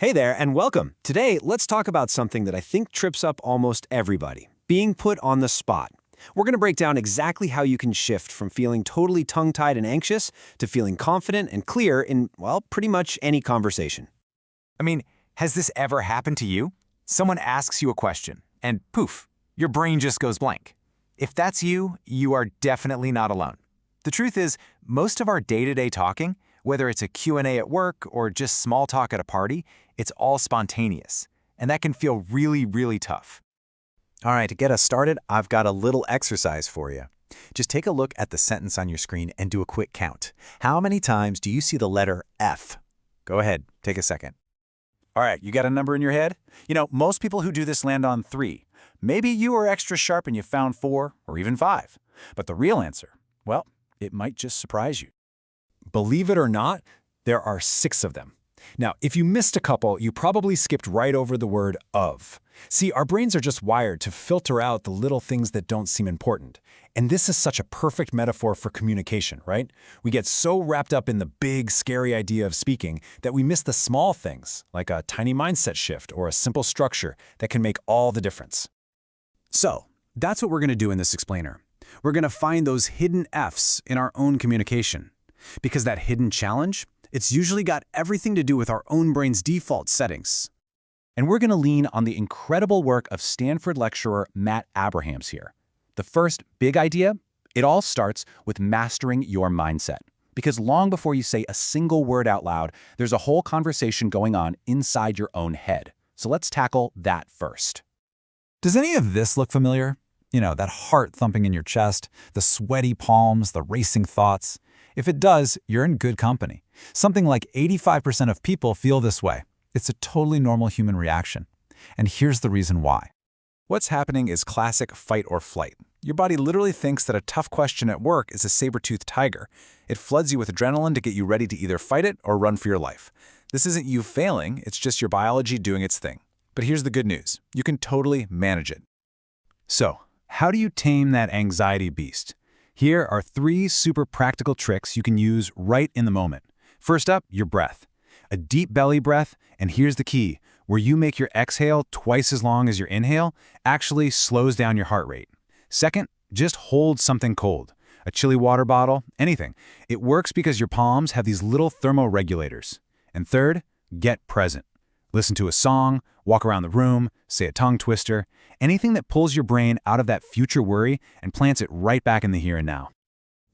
Hey there, and welcome. Today, let's talk about something that I think trips up almost everybody, being put on the spot. We're going to break down exactly how you can shift from feeling totally tongue-tied and anxious to feeling confident and clear in, well, pretty much any conversation. I mean, has this ever happened to you? Someone asks you a question, and poof, your brain just goes blank. If that's you, you are definitely not alone. The truth is, most of our day-to-day talking, whether it's a Q&A at work or just small talk at a party, it's all spontaneous, and that can feel really, really tough. All right, to get us started, I've got a little exercise for you. Just take a look at the sentence on your screen and do a quick count. How many times do you see the letter F? Go ahead, take a second. All right, you got a number in your head? You know, most people who do this land on 3. Maybe you were extra sharp and you found 4 or even 5. But the real answer, well, it might just surprise you. Believe it or not, there are 6 of them. Now, if you missed a couple, you probably skipped right over the word of. See, our brains are just wired to filter out the little things that don't seem important. And this is such a perfect metaphor for communication, right? We get so wrapped up in the big, scary idea of speaking that we miss the small things, like a tiny mindset shift or a simple structure that can make all the difference. So, that's what we're going to do in this explainer. We're going to find those hidden Fs in our own communication. Because that hidden challenge, it's usually got everything to do with our own brain's default settings. And we're going to lean on the incredible work of Stanford lecturer Matt Abrahams here. The first big idea, it all starts with mastering your mindset. Because long before you say a single word out loud, there's a whole conversation going on inside your own head. So let's tackle that first. Does any of this look familiar? You know, that heart thumping in your chest, the sweaty palms, the racing thoughts. If it does, you're in good company. Something like 85% of people feel this way. It's a totally normal human reaction. And here's the reason why. What's happening is classic fight or flight. Your body literally thinks that a tough question at work is a saber-toothed tiger. It floods you with adrenaline to get you ready to either fight it or run for your life. This isn't you failing, it's just your biology doing its thing. But here's the good news. You can totally manage it. So, how do you tame that anxiety beast? Here are 3 super practical tricks you can use right in the moment. First up, your breath. A deep belly breath, and here's the key. Where you make your exhale twice as long as your inhale, actually slows down your heart rate. Second, just hold something cold. A chilly water bottle, anything. It works because your palms have these little thermoregulators. And third, get present. Listen to a song, walk around the room, say a tongue twister, anything that pulls your brain out of that future worry and plants it right back in the here and now.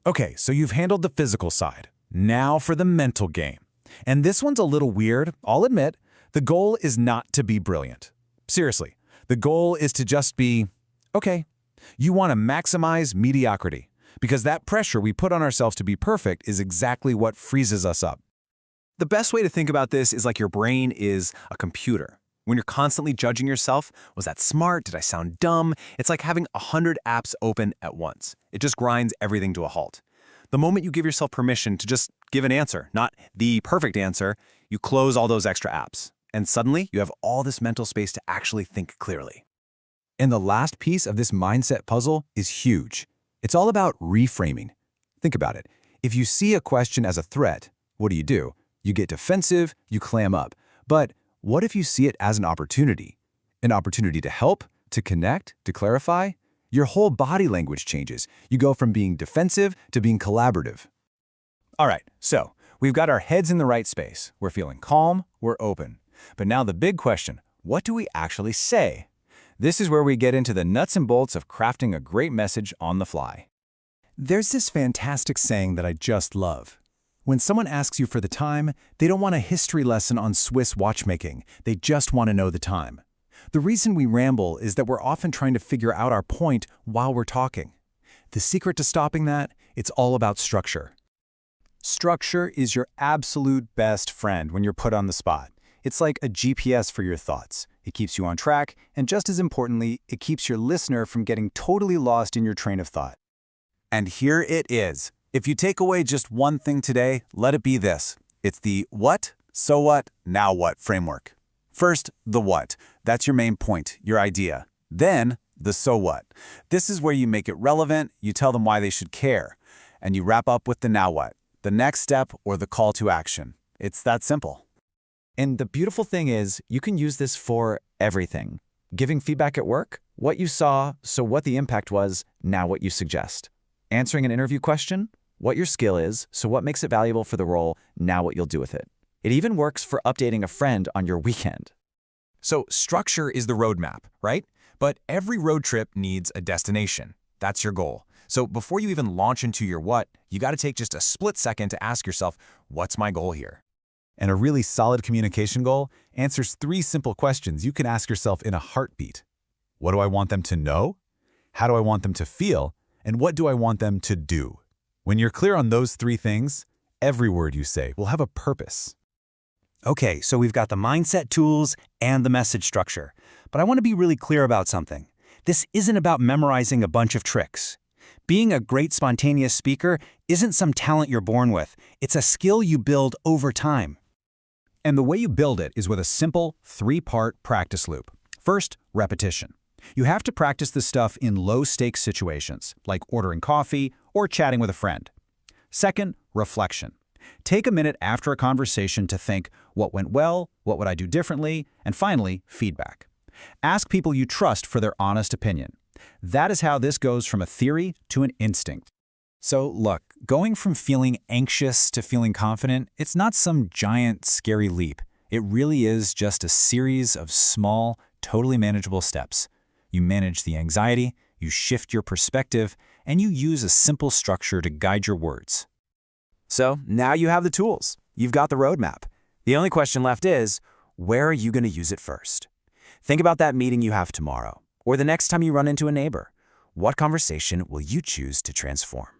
Okay, so you've handled the physical side. Now for the mental game. And this one's a little weird, I'll admit. The goal is not to be brilliant. Seriously, the goal is to just be, okay. You want to maximize mediocrity, because that pressure we put on ourselves to be perfect is exactly what freezes us up. The best way to think about this is like your brain is a computer. When you're constantly judging yourself, was that smart? Did I sound dumb? It's like having 100 apps open at once. It just grinds everything to a halt. The moment you give yourself permission to just give an answer, not the perfect answer, you close all those extra apps. And suddenly, you have all this mental space to actually think clearly. And the last piece of this mindset puzzle is huge. It's all about reframing. Think about it. If you see a question as a threat, what do? You get defensive, you clam up. But what if you see it as an opportunity? An opportunity to help, to connect, to clarify? Your whole body language changes. You go from being defensive to being collaborative. All right, so we've got our heads in the right space. We're feeling calm, we're open. But now the big question, what do we actually say? This is where we get into the nuts and bolts of crafting a great message on the fly. There's this fantastic saying that I just love. When someone asks you for the time, they don't want a history lesson on Swiss watchmaking. They just want to know the time. The reason we ramble is that we're often trying to figure out our point while we're talking. The secret to stopping that, it's all about structure. Structure is your absolute best friend when you're put on the spot. It's like a GPS for your thoughts. It keeps you on track, and just as importantly, it keeps your listener from getting totally lost in your train of thought. And here it is. If you take away just one thing today, let it be this. It's the what, so what, now what framework. First, the what. That's your main point, your idea. Then, the so what. This is where you make it relevant, you tell them why they should care, and you wrap up with the now what, the next step or the call to action. It's that simple. And the beautiful thing is, you can use this for everything. Giving feedback at work, what you saw, so what the impact was, now what you suggest. Answering an interview question, what your skill is, so what makes it valuable for the role, now what you'll do with it. It even works for updating a friend on your weekend. So structure is the roadmap, right? But every road trip needs a destination. That's your goal. So before you even launch into your what, you got to take just a split second to ask yourself, what's my goal here? And a really solid communication goal answers 3 simple questions you can ask yourself in a heartbeat. What do I want them to know? How do I want them to feel? And what do I want them to do? When you're clear on those 3 things, every word you say will have a purpose. Okay, so we've got the mindset tools and the message structure. But I want to be really clear about something. This isn't about memorizing a bunch of tricks. Being a great spontaneous speaker isn't some talent you're born with. It's a skill you build over time. And the way you build it is with a simple 3-part practice loop. First, repetition. You have to practice this stuff in low-stakes situations, like ordering coffee or chatting with a friend. Second, reflection. Take a minute after a conversation to think, what went well, what would I do differently, and finally, feedback. Ask people you trust for their honest opinion. That is how this goes from a theory to an instinct. So look, going from feeling anxious to feeling confident, it's not some giant, scary leap. It really is just a series of small, totally manageable steps. You manage the anxiety, you shift your perspective, and you use a simple structure to guide your words. So now you have the tools. You've got the roadmap. The only question left is, where are you going to use it first? Think about that meeting you have tomorrow, or the next time you run into a neighbor. What conversation will you choose to transform?